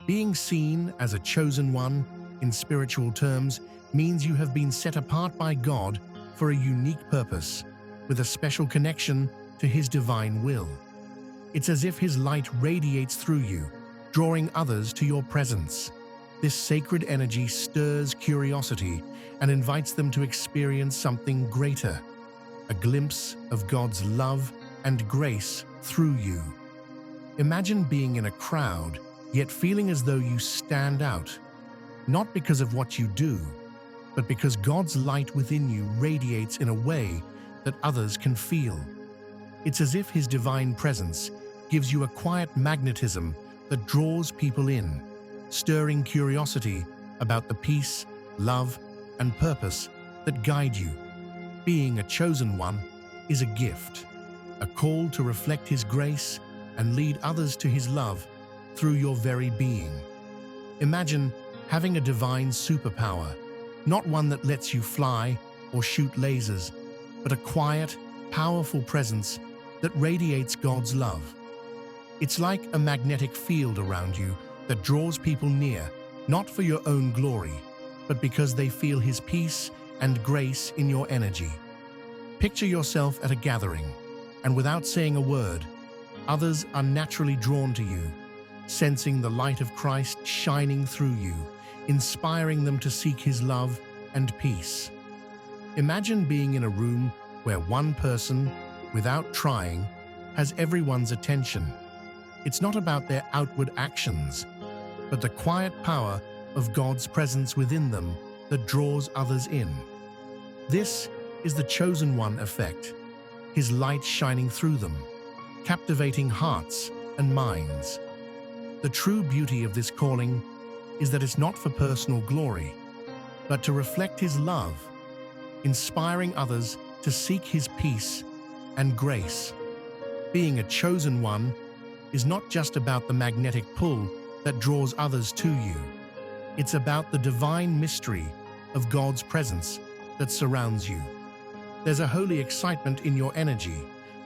Being seen as a chosen one, in spiritual terms, means you have been set apart by God for a unique purpose, with a special connection to His divine will. It's as if His light radiates through you, drawing others to your presence. This sacred energy stirs curiosity and invites them to experience something greater, a glimpse of God's love and grace through you. Imagine being in a crowd, yet feeling as though you stand out, not because of what you do, but because God's light within you radiates in a way that others can feel. It's as if His divine presence gives you a quiet magnetism that draws people in, stirring curiosity about the peace, love, and purpose that guide you. Being a chosen one is a gift, a call to reflect His grace and lead others to His love through your very being. Imagine having a divine superpower, not one that lets you fly or shoot lasers, but a quiet, powerful presence that radiates God's love. It's like a magnetic field around you that draws people near, not for your own glory, but because they feel His peace and grace in your energy. Picture yourself at a gathering, and without saying a word, others are naturally drawn to you, sensing the light of Christ shining through you, inspiring them to seek His love and peace. Imagine being in a room where one person, without trying, has everyone's attention. It's not about their outward actions, but the quiet power of God's presence within them that draws others in. This is the chosen one effect, His light shining through them, captivating hearts and minds. The true beauty of this calling is that it's not for personal glory, but to reflect His love, inspiring others to seek His peace and grace. Being a chosen one is not just about the magnetic pull that draws others to you. It's about the divine mystery of God's presence that surrounds you. There's a holy excitement in your energy,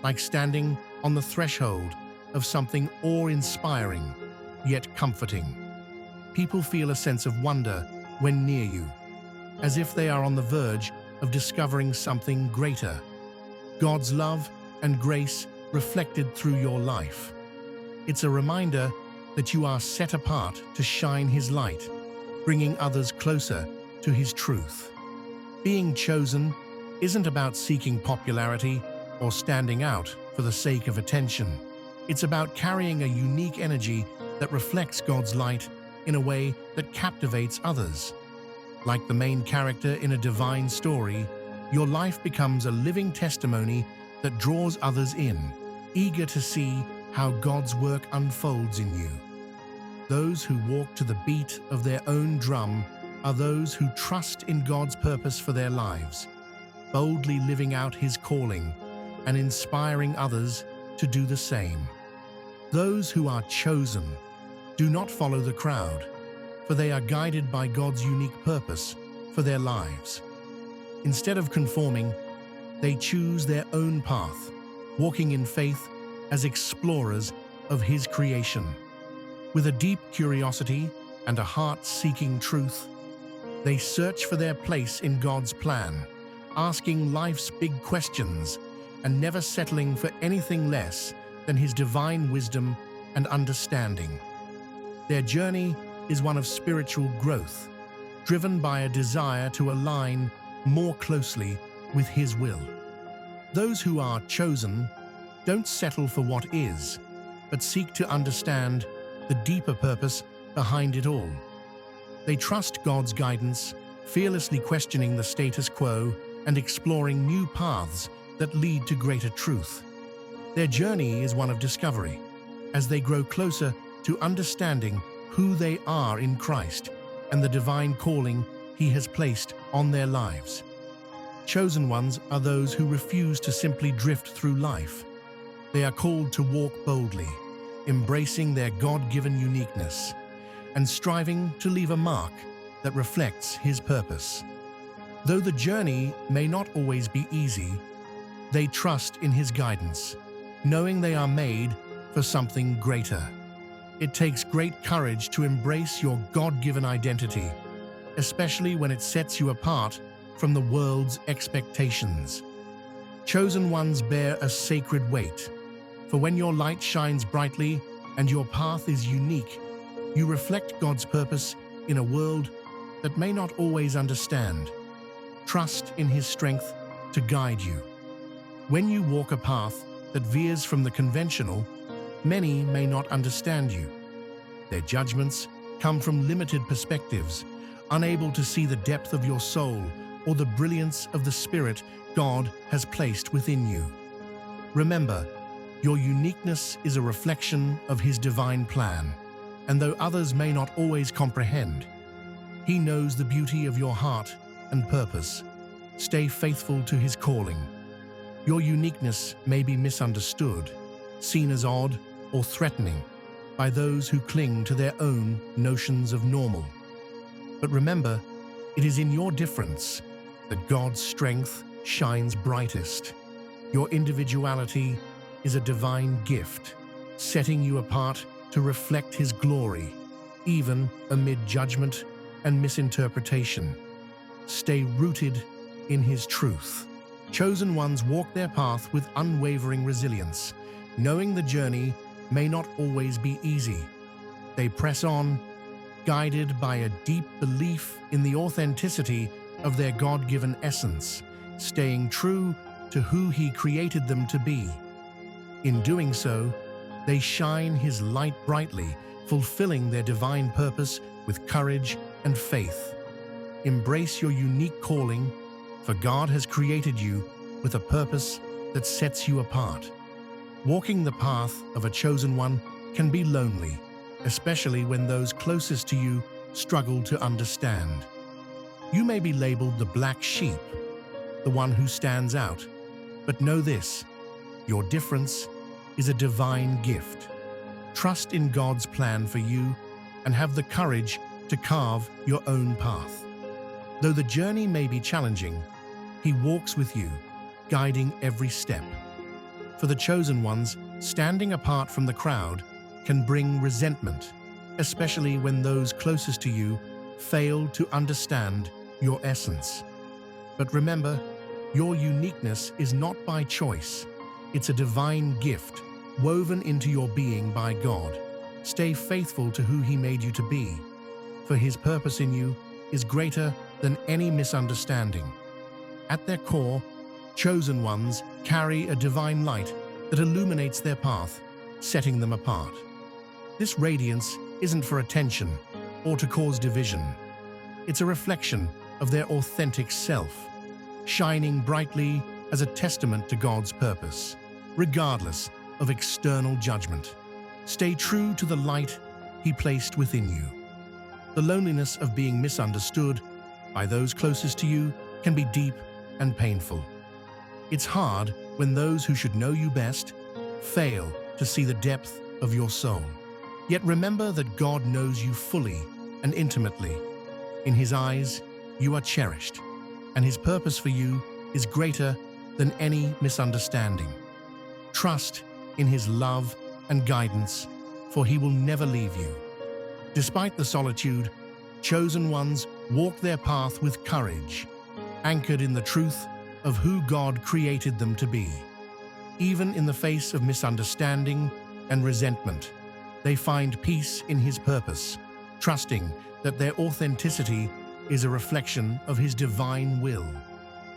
like standing on the threshold of something awe-inspiring, yet comforting. People feel a sense of wonder when near you, as if they are on the verge of discovering something greater. God's love and grace reflected through your life. It's a reminder that you are set apart to shine His light, bringing others closer to His truth. Being chosen isn't about seeking popularity or standing out for the sake of attention. It's about carrying a unique energy that reflects God's light in a way that captivates others. Like the main character in a divine story, your life becomes a living testimony that draws others in, eager to see how God's work unfolds in you. Those who walk to the beat of their own drum are those who trust in God's purpose for their lives, boldly living out His calling and inspiring others to do the same. Those who are chosen do not follow the crowd, for they are guided by God's unique purpose for their lives. Instead of conforming, they choose their own path, walking in faith as explorers of His creation. With a deep curiosity and a heart seeking truth, they search for their place in God's plan, asking life's big questions and never settling for anything less than His divine wisdom and understanding. Their journey is one of spiritual growth, driven by a desire to align more closely with His will. Those who are chosen don't settle for what is, but seek to understand the deeper purpose behind it all. They trust God's guidance, fearlessly questioning the status quo and exploring new paths that lead to greater truth. Their journey is one of discovery, as they grow closer to understanding who they are in Christ and the divine calling He has placed on their lives. Chosen ones are those who refuse to simply drift through life. They are called to walk boldly, embracing their God-given uniqueness and striving to leave a mark that reflects His purpose. Though the journey may not always be easy, they trust in His guidance, knowing they are made for something greater. It takes great courage to embrace your God-given identity, especially when it sets you apart from the world's expectations. Chosen ones bear a sacred weight, for when your light shines brightly and your path is unique, you reflect God's purpose in a world that may not always understand. Trust in His strength to guide you. When you walk a path that veers from the conventional, many may not understand you. Their judgments come from limited perspectives, unable to see the depth of your soul or the brilliance of the Spirit God has placed within you. Remember, your uniqueness is a reflection of His divine plan, and though others may not always comprehend, He knows the beauty of your heart and purpose. Stay faithful to His calling. Your uniqueness may be misunderstood, seen as odd or threatening by those who cling to their own notions of normal. But remember, it is in your difference that God's strength shines brightest. Your individuality is a divine gift, setting you apart to reflect His glory, even amid judgment and misinterpretation. Stay rooted in His truth. Chosen ones walk their path with unwavering resilience, knowing the journey may not always be easy. They press on, guided by a deep belief in the authenticity of their God-given essence, staying true to who He created them to be. In doing so, they shine His light brightly, fulfilling their divine purpose with courage and faith. Embrace your unique calling, for God has created you with a purpose that sets you apart. Walking the path of a chosen one can be lonely, especially when those closest to you struggle to understand. You may be labeled the black sheep, the one who stands out, but know this: your difference is a divine gift. Trust in God's plan for you and have the courage to carve your own path. Though the journey may be challenging, He walks with you, guiding every step. For the chosen ones, standing apart from the crowd can bring resentment, especially when those closest to you fail to understand your essence. But remember, your uniqueness is not by choice. It's a divine gift woven into your being by God. Stay faithful to who He made you to be, for His purpose in you is greater than any misunderstanding. At their core, chosen ones carry a divine light that illuminates their path, setting them apart. This radiance isn't for attention or to cause division. It's a reflection of their authentic self, shining brightly as a testament to God's purpose, regardless of external judgment. Stay true to the light He placed within you. The loneliness of being misunderstood by those closest to you can be deep and painful. It's hard when those who should know you best fail to see the depth of your soul. Yet remember that God knows you fully and intimately. In His eyes, you are cherished, and His purpose for you is greater than any misunderstanding. Trust in His love and guidance, for He will never leave you. Despite the solitude, chosen ones walk their path with courage, anchored in the truth of who God created them to be. Even in the face of misunderstanding and resentment, they find peace in His purpose, trusting that their authenticity is a reflection of His divine will.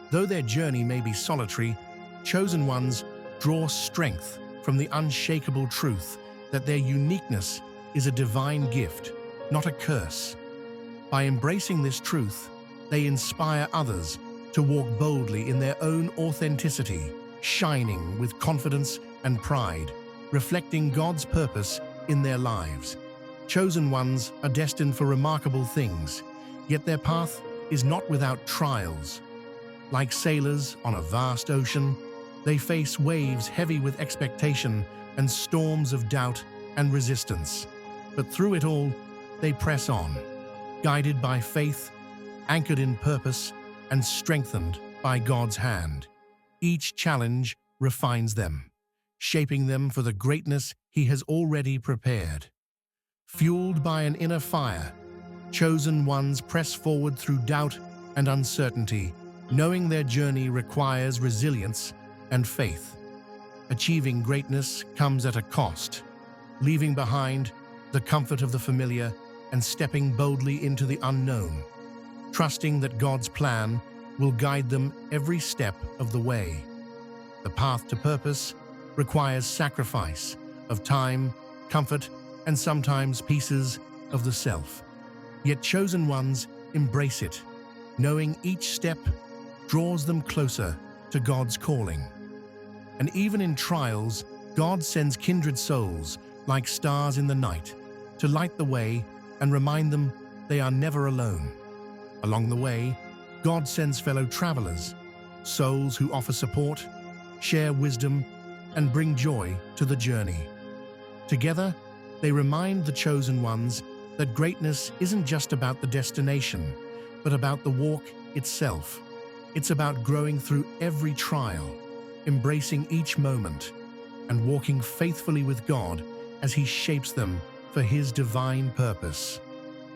Though their journey may be solitary, chosen ones draw strength from the unshakable truth that their uniqueness is a divine gift, not a curse. By embracing this truth, they inspire others to walk boldly in their own authenticity, shining with confidence and pride, reflecting God's purpose in their lives. Chosen ones are destined for remarkable things, yet their path is not without trials. Like sailors on a vast ocean, they face waves heavy with expectation and storms of doubt and resistance. But through it all, they press on, guided by faith, anchored in purpose, and strengthened by God's hand. Each challenge refines them, shaping them for the greatness He has already prepared. Fueled by an inner fire, chosen ones press forward through doubt and uncertainty, knowing their journey requires resilience and faith. Achieving greatness comes at a cost, leaving behind the comfort of the familiar and stepping boldly into the unknown, trusting that God's plan will guide them every step of the way. The path to purpose requires sacrifice of time, comfort, and sometimes pieces of the self. Yet chosen ones embrace it, knowing each step draws them closer to God's calling. And even in trials, God sends kindred souls like stars in the night to light the way and remind them they are never alone. Along the way, God sends fellow travelers, souls who offer support, share wisdom, and bring joy to the journey. Together, they remind the chosen ones that greatness isn't just about the destination, but about the walk itself. It's about growing through every trial, embracing each moment, and walking faithfully with God as He shapes them for His divine purpose.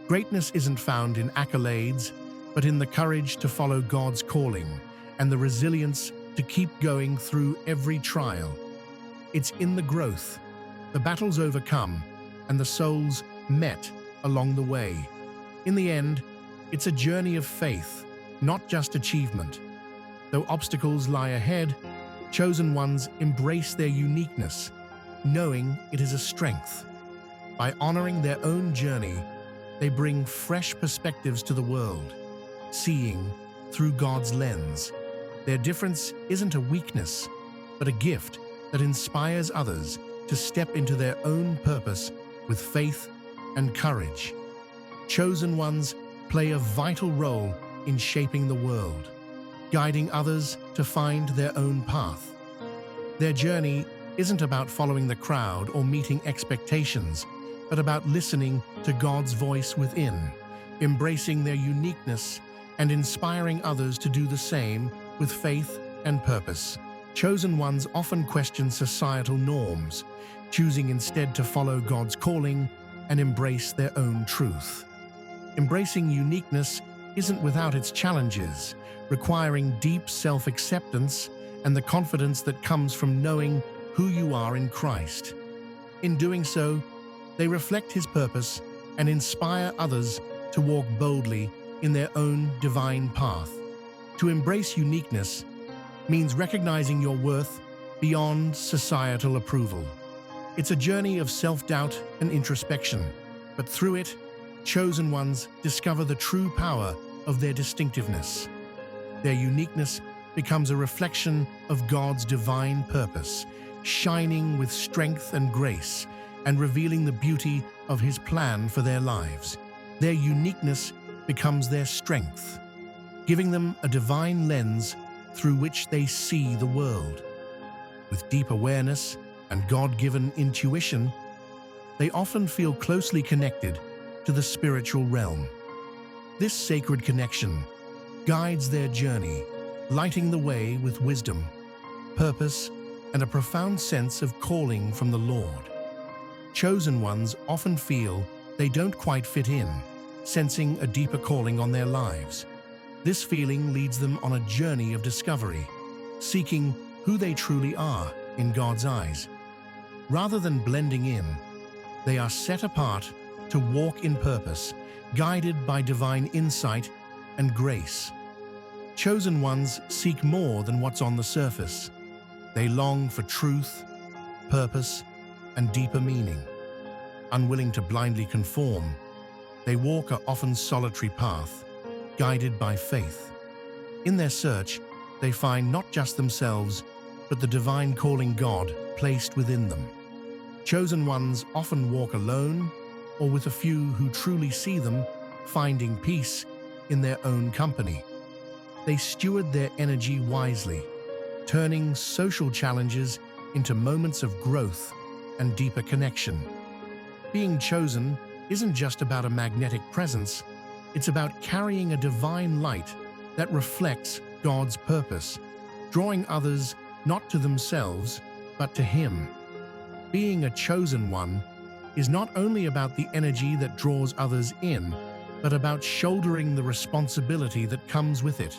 Greatness isn't found in accolades, but in the courage to follow God's calling and the resilience to keep going through every trial. It's in the growth, the battles overcome, and the souls met along the way. In the end, it's a journey of faith, not just achievement. Though obstacles lie ahead, chosen ones embrace their uniqueness, knowing it is a strength. By honoring their own journey, they bring fresh perspectives to the world, seeing through God's lens. Their difference isn't a weakness, but a gift that inspires others to step into their own purpose with faith and courage. Chosen ones play a vital role in shaping the world, guiding others to find their own path. Their journey isn't about following the crowd or meeting expectations, but about listening to God's voice within, embracing their uniqueness, and inspiring others to do the same with faith and purpose. Chosen ones often question societal norms, choosing instead to follow God's calling and embrace their own truth. Embracing uniqueness isn't without its challenges, requiring deep self-acceptance and the confidence that comes from knowing who you are in Christ. In doing so, they reflect His purpose and inspire others to walk boldly in their own divine path. To embrace uniqueness means recognizing your worth beyond societal approval. It's a journey of self-doubt and introspection, but through it, chosen ones discover the true power of their distinctiveness. Their uniqueness becomes a reflection of God's divine purpose, shining with strength and grace, and revealing the beauty of His plan for their lives. Their uniqueness becomes their strength, giving them a divine lens through which they see the world. With deep awareness and God-given intuition, they often feel closely connected to the spiritual realm. This sacred connection guides their journey, lighting the way with wisdom, purpose, and a profound sense of calling from the Lord. Chosen ones often feel they don't quite fit in, sensing a deeper calling on their lives. This feeling leads them on a journey of discovery, seeking who they truly are in God's eyes. Rather than blending in, they are set apart to walk in purpose, guided by divine insight and grace. Chosen ones seek more than what's on the surface. They long for truth, purpose, and deeper meaning. Unwilling to blindly conform, they walk an often solitary path, guided by faith. In their search, they find not just themselves, but the divine calling God placed within them. Chosen ones often walk alone, or with a few who truly see them, finding peace in their own company. They steward their energy wisely, turning social challenges into moments of growth and deeper connection. Being chosen isn't just about a magnetic presence, it's about carrying a divine light that reflects God's purpose, drawing others not to themselves, but to Him. Being a chosen one is not only about the energy that draws others in, but about shouldering the responsibility that comes with it.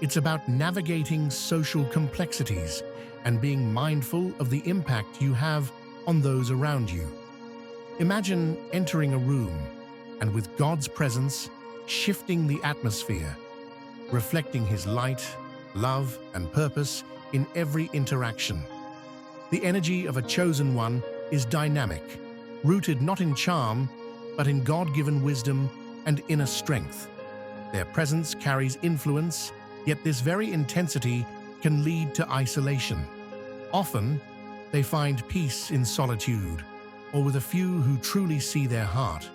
It's about navigating social complexities and being mindful of the impact you have on those around you. Imagine entering a room and with God's presence shifting the atmosphere, reflecting His light, love, and purpose in every interaction. The energy of a chosen one is dynamic, rooted not in charm, but in God-given wisdom and inner strength. Their presence carries influence, yet this very intensity can lead to isolation. Often, they find peace in solitude, or with a few who truly see their heart.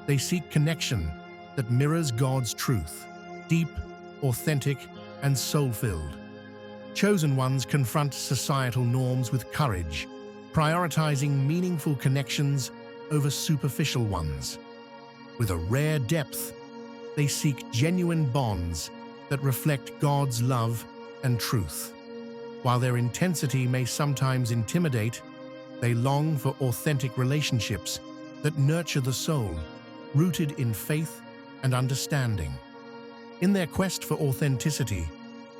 They seek connection that mirrors God's truth, deep, authentic, and soul-filled. Chosen ones confront societal norms with courage, prioritizing meaningful connections over superficial ones. With a rare depth, they seek genuine bonds that reflect God's love and truth. While their intensity may sometimes intimidate, they long for authentic relationships that nurture the soul, rooted in faith and understanding. In their quest for authenticity,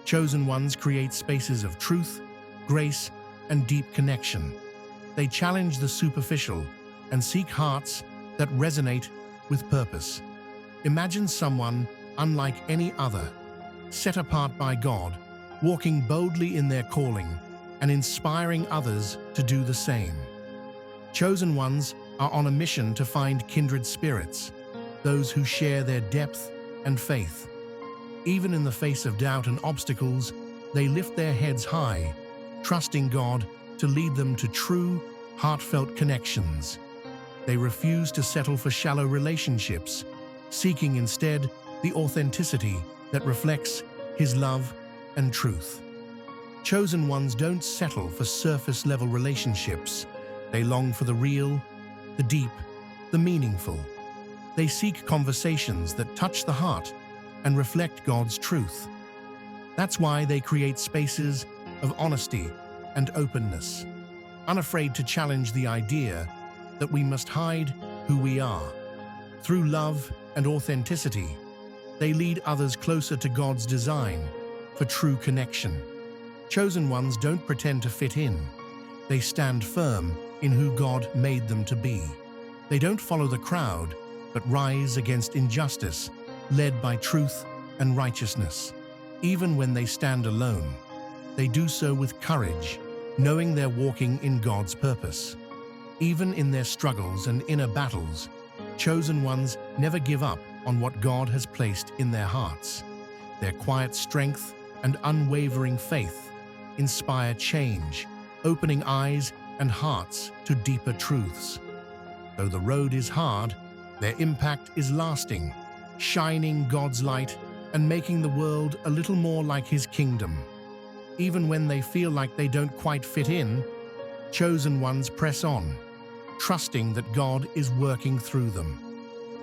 chosen ones create spaces of truth, grace, and deep connection. They challenge the superficial and seek hearts that resonate with purpose. Imagine someone unlike any other, set apart by God, walking boldly in their calling and inspiring others to do the same. Chosen ones are on a mission to find kindred spirits, those who share their depth and faith. Even in the face of doubt and obstacles, they lift their heads high, trusting God to lead them to true, heartfelt connections. They refuse to settle for shallow relationships, seeking instead the authenticity that reflects His love and truth. Chosen ones don't settle for surface-level relationships. They long for the real, the deep, the meaningful. They seek conversations that touch the heart and reflect God's truth. That's why they create spaces of honesty and openness, unafraid to challenge the idea that we must hide who we are. Through love and authenticity, they lead others closer to God's design for true connection. Chosen ones don't pretend to fit in. They stand firm in who God made them to be. They don't follow the crowd, but rise against injustice, led by truth and righteousness. Even when they stand alone, they do so with courage, knowing they're walking in God's purpose. Even in their struggles and inner battles, chosen ones never give up on what God has placed in their hearts. Their quiet strength and unwavering faith inspire change, opening eyes and hearts to deeper truths. Though the road is hard, their impact is lasting, shining God's light and making the world a little more like His kingdom. Even when they feel like they don't quite fit in, chosen ones press on, trusting that God is working through them.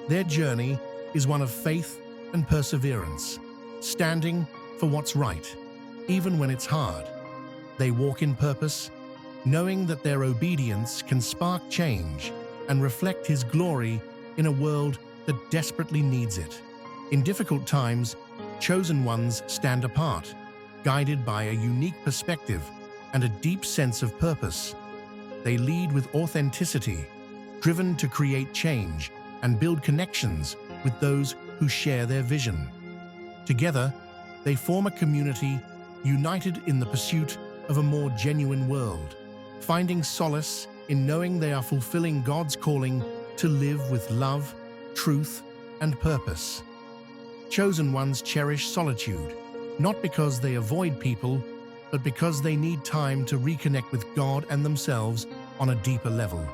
Their journey is one of faith and perseverance, standing for what's right, even when it's hard. They walk in purpose, knowing that their obedience can spark change and reflect His glory in a world that desperately needs it. In difficult times, chosen ones stand apart, guided by a unique perspective and a deep sense of purpose. They lead with authenticity, driven to create change and build connections with those who share their vision. Together, they form a community united in the pursuit of a more genuine world, finding solace in knowing they are fulfilling God's calling to live with love, truth, and purpose. Chosen ones cherish solitude, not because they avoid people, but because they need time to reconnect with God and themselves on a deeper level.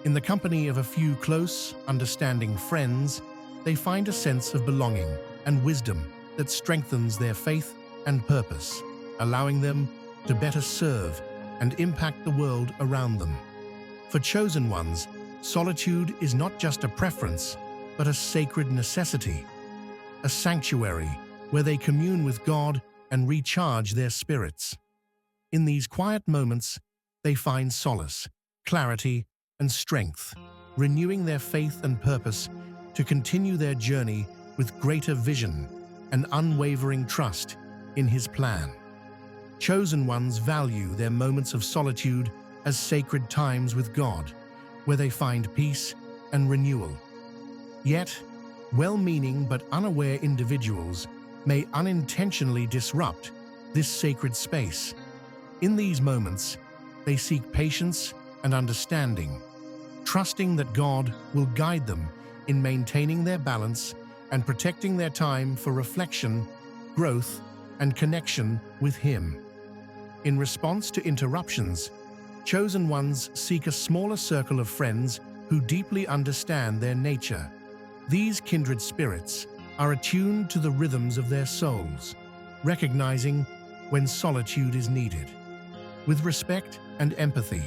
In the company of a few close, understanding friends, they find a sense of belonging and wisdom that strengthens their faith and purpose, allowing them to better serve and impact the world around them. For chosen ones, solitude is not just a preference, but a sacred necessity, a sanctuary where they commune with God and recharge their spirits. In these quiet moments, they find solace, clarity, and strength, renewing their faith and purpose to continue their journey with greater vision and unwavering trust in His plan. Chosen ones value their moments of solitude as sacred times with God, where they find peace and renewal. Yet, well-meaning but unaware individuals may unintentionally disrupt this sacred space. In these moments, they seek patience and understanding, trusting that God will guide them in maintaining their balance and protecting their time for reflection, growth, and connection with Him. In response to interruptions, chosen ones seek a smaller circle of friends who deeply understand their nature. These kindred spirits are attuned to the rhythms of their souls, recognizing when solitude is needed. With respect and empathy,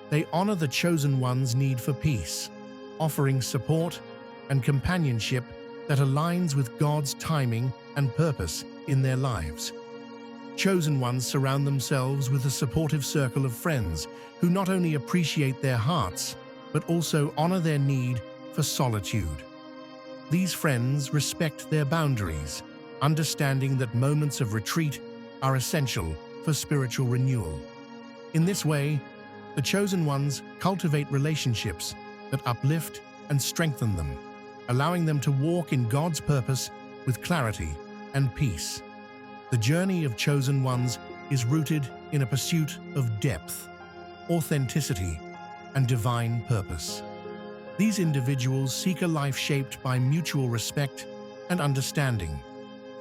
they honor the chosen one's need for peace, offering support and companionship that aligns with God's timing and purpose in their lives. Chosen ones surround themselves with a supportive circle of friends who not only appreciate their hearts, but also honor their need for solitude. These friends respect their boundaries, understanding that moments of retreat are essential for spiritual renewal. In this way, the chosen ones cultivate relationships that uplift and strengthen them, allowing them to walk in God's purpose with clarity and peace. The journey of chosen ones is rooted in a pursuit of depth, authenticity, and divine purpose. These individuals seek a life shaped by mutual respect and understanding,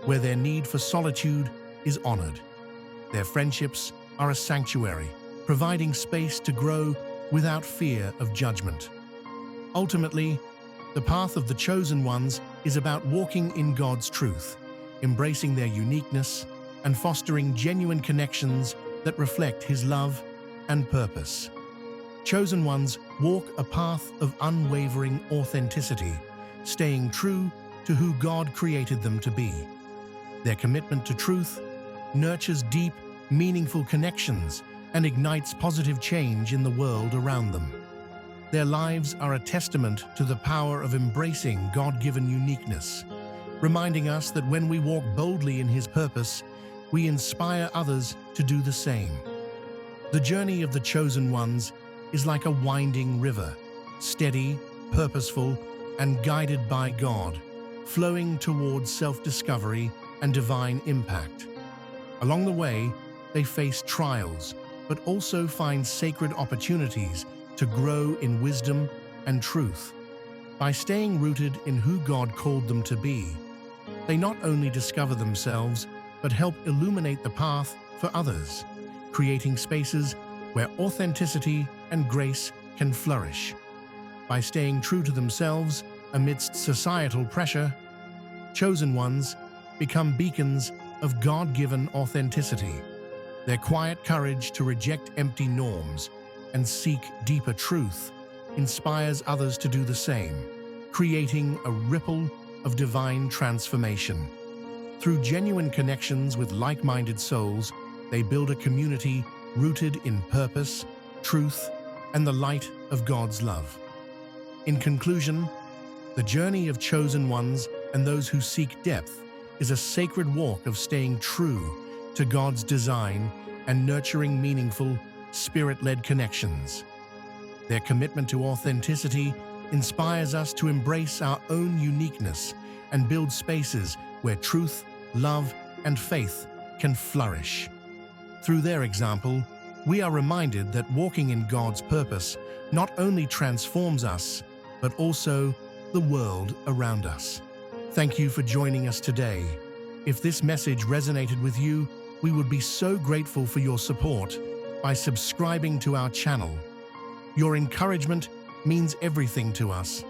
where their need for solitude is honored. Their friendships are a sanctuary, providing space to grow without fear of judgment. Ultimately, the path of the chosen ones is about walking in God's truth, embracing their uniqueness, and fostering genuine connections that reflect His love and purpose. Chosen ones walk a path of unwavering authenticity, staying true to who God created them to be. Their commitment to truth nurtures deep, meaningful connections and ignites positive change in the world around them. Their lives are a testament to the power of embracing God-given uniqueness, reminding us that when we walk boldly in His purpose, we inspire others to do the same. The journey of the chosen ones is like a winding river, steady, purposeful, and guided by God, flowing towards self-discovery and divine impact. Along the way, they face trials, but also find sacred opportunities to grow in wisdom and truth. By staying rooted in who God called them to be, they not only discover themselves, but help illuminate the path for others, creating spaces where authenticity and grace can flourish. By staying true to themselves amidst societal pressure, chosen ones become beacons of God-given authenticity. Their quiet courage to reject empty norms and seek deeper truth inspires others to do the same, creating a ripple of divine transformation. Through genuine connections with like-minded souls, they build a community rooted in purpose, truth, and the light of God's love. In conclusion, the journey of chosen ones and those who seek depth is a sacred walk of staying true to God's design and nurturing meaningful, spirit-led connections. Their commitment to authenticity inspires us to embrace our own uniqueness and build spaces where truth, love, and faith can flourish. Through their example, we are reminded that walking in God's purpose not only transforms us, but also the world around us. Thank you for joining us today. If this message resonated with you, we would be so grateful for your support by subscribing to our channel. Your encouragement means everything to us.